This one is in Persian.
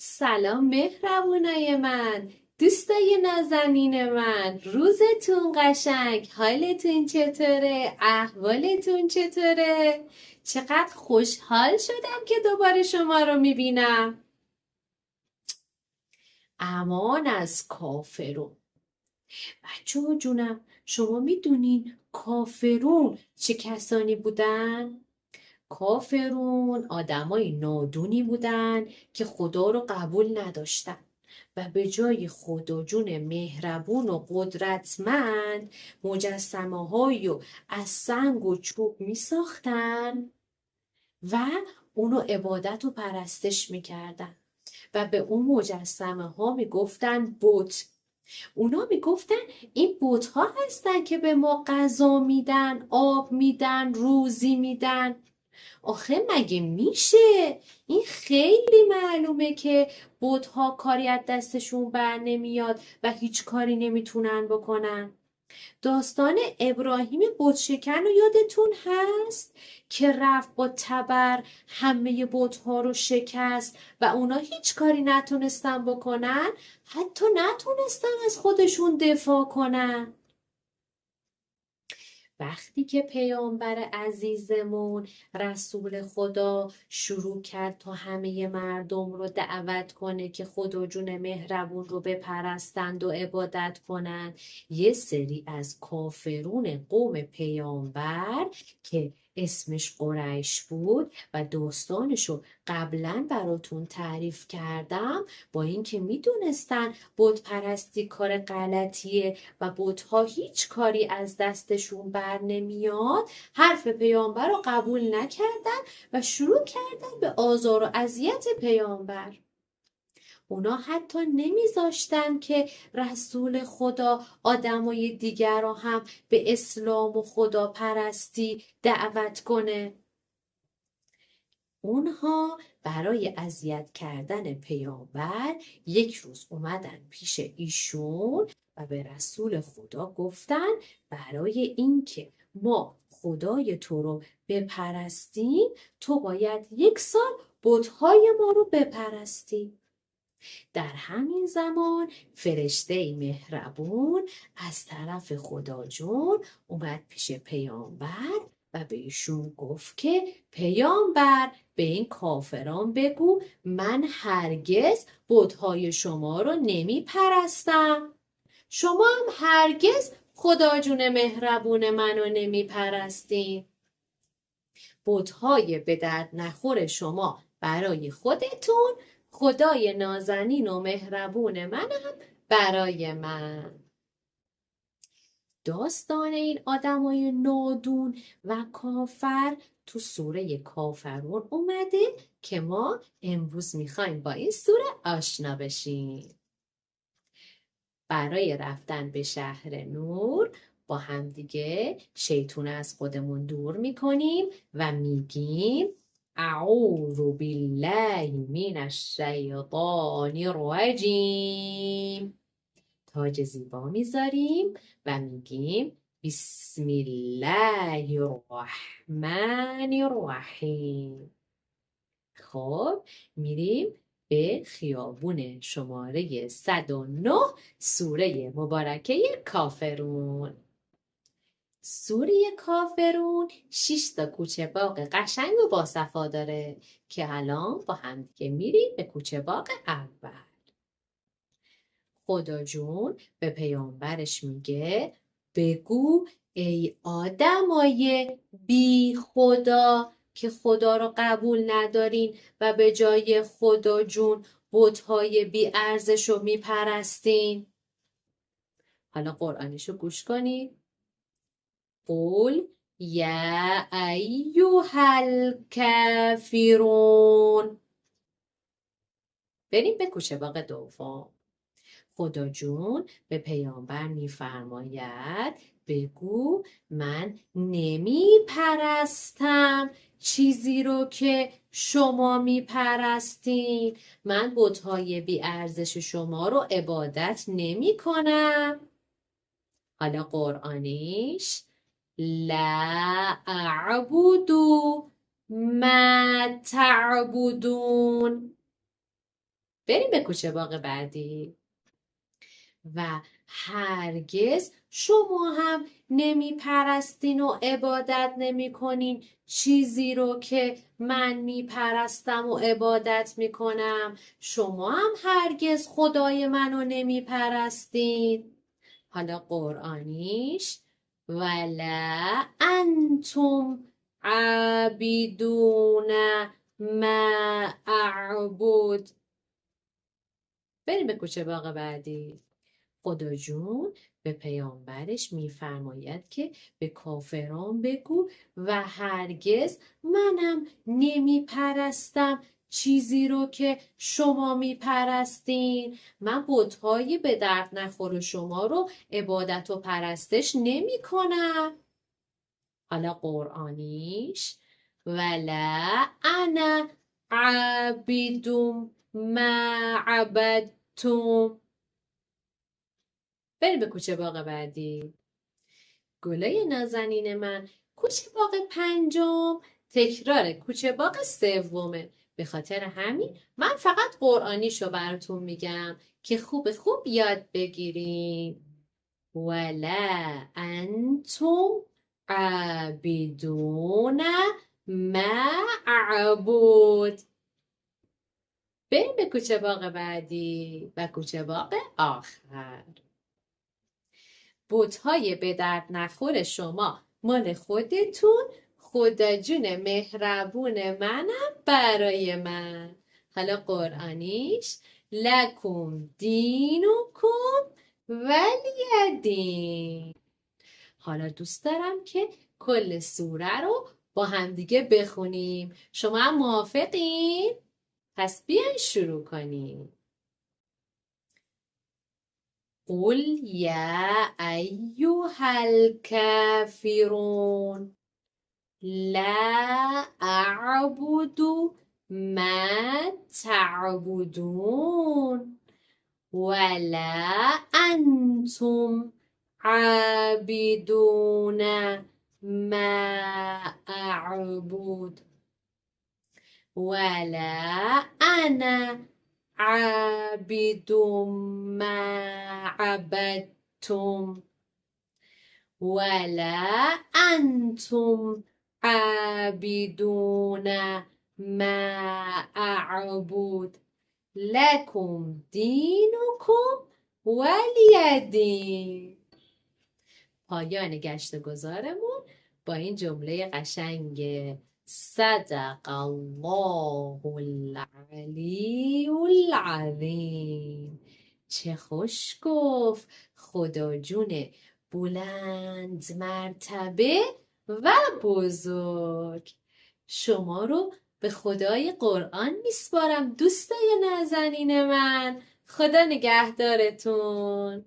سلام مهربونای من، دوستای نازنین من، روزتون قشنگ، حالتون چطوره؟ احوالتون چطوره؟ چقدر خوشحال شدم که دوباره شما رو میبینم. امان از کافرون. بچه ها جونم، شما میدونین کافرون چه کسانی بودن؟ کافرون آدمای نادونی بودن که خدا رو قبول نداشتن و به جای خدا جون مهربون و قدرتمند مجسمه هایی رو از سنگ و چوب می ساختن و اونو عبادت و پرستش می کردن و به اون مجسمه ها می گفتن بت. اونا می گفتن این بت ها هستن که به ما غذا میدن، آب میدن، روزی میدن. آخه مگه میشه؟ این خیلی معلومه که بت‌ها کاری از دستشون بر نمیاد و هیچ کاری نمیتونن بکنن. داستان ابراهیم بتشکن رو یادتون هست که رفت با تبر همه بت‌ها رو شکست و اونا هیچ کاری نتونستن بکنن، حتی نتونستن از خودشون دفاع کنن. وقتی که پیامبر عزیزمون رسول خدا شروع کرد تا همه مردم رو دعوت کنه که خدا جون مهربون رو بپرستند و عبادت کنند، یه سری از کافرون قوم پیامبر که اسمش قریش بود و داستانشو قبلا براتون تعریف کردم، با اینکه میدونستن بت پرستی کار غلطیه و بت‌ها هیچ کاری از دستشون بر نمیاد، حرف پیامبر رو قبول نکردن و شروع کردن به آزار و اذیت پیامبر. اونا حتی نمیذاشتن که رسول خدا آدمای دیگر رو هم به اسلام و خدا پرستی دعوت کنه. اونها برای اذیت کردن پیامبر یک روز اومدن پیش ایشون و به رسول خدا گفتن برای اینکه ما خدای تو رو بپرستیم تو باید 1 سال بت‌های ما رو بپرستی. در همین زمان فرشته مهربون از طرف خدا جون اومد پیش پیامبر و به ایشون گفت که پیامبر به این کافران بگو من هرگز بت‌های شما رو نمی پرستم. شما هم هرگز خدا جون مهربون منو نمی پرستین. بت‌های به درد نخور شما برای خودتون، خدای نازنین و مهربون منم برای من. داستان این آدمای نادون و کافر تو سوره کافرون اومده که ما امروز میخوایم با این سوره آشنا بشیم. برای رفتن به شهر نور با همدیگه شیطون از خودمون دور میکنیم و میگیم اعوذ بالله من الشیطان الرجیم. تاج زیبا میذاریم و میگیم بسم الله الرحمن الرحیم. خب میریم به خیابون شماره 109 سوره مبارکه کافرون. سوره کافرون 6 تا کوچه باغ قشنگ و باصفا داره که الان با هم دیگه میریم به کوچه باغ اول. خدا جون به پیامبرش میگه بگو ای آدمای بی خدا که خدا رو قبول ندارین و به جای خدا جون بت‌های بی ارزش رو میپرستین. حالا قرآنشو گوش کنید. قول یا ایها الکافرون. بریم به کوچه باغ دوم. خدا جون به پیامبر میفرماید بگو من نمی پرستم چیزی رو که شما می پرستین. من بت‌های بی ارزش شما رو عبادت نمی کنم. حالا قرآنیش لا اعبد ما تعبدون. بریم به کوچه باغ بعدی. و هرگز شما هم نمی پرستین و عبادت نمی کنین چیزی رو که من می پرستم و عبادت می کنم. شما هم هرگز خدای منو نمی پرستین. حالا قرآنیش ولا انتم عابدون ما اعبد. بریم به کوچه باغ بعدی. خدا جون به پیامبرش میفرماید که به کافران بگو و هرگز منم نمی پرستم چیزی رو که شما می پرستین. من بت‌های به درد نخور شما رو عبادت و پرستش نمی کنم. حالا قرآنیش ولا انا عابدم ما عبدتم. بریم به کوچه باغ بعدی. گلای نازنین من، کوچه باغ پنجم تکرار کوچه باغ سومه. به خاطر همین من فقط قرآنیشو براتون میگم که خوب یاد بگیرین. ولا انتم عابدون ما اعبد. بریم به کوچه باغ بعدی و کوچه باغ آخر. بت‌های به درد نخور شما مال خودتون، خدا جون مهربون منم برای من. حالا قرآنیش لکم دینکم ولی دین. حالا دوست دارم که کل سوره رو با همدیگه بخونیم. شما هم موافقین؟ پس بیاین شروع کنیم. قل یا ایها الکافرون لا اعبد ما تعبدون ولا انتم عابدون ما اعبد ولا انا عابد ما عبدتم ولا انتم عابدون ما اعبد لکم دینکم ولی دین. پایان گشت گذارمون با این جمله قشنگ صدق الله العلی العظیم. چه خوش گفت خدا جون بلند مرتبه و بزرگ. شما رو به خدای قرآن میسپارم دوستای نازنین من. خدا نگهدارتون.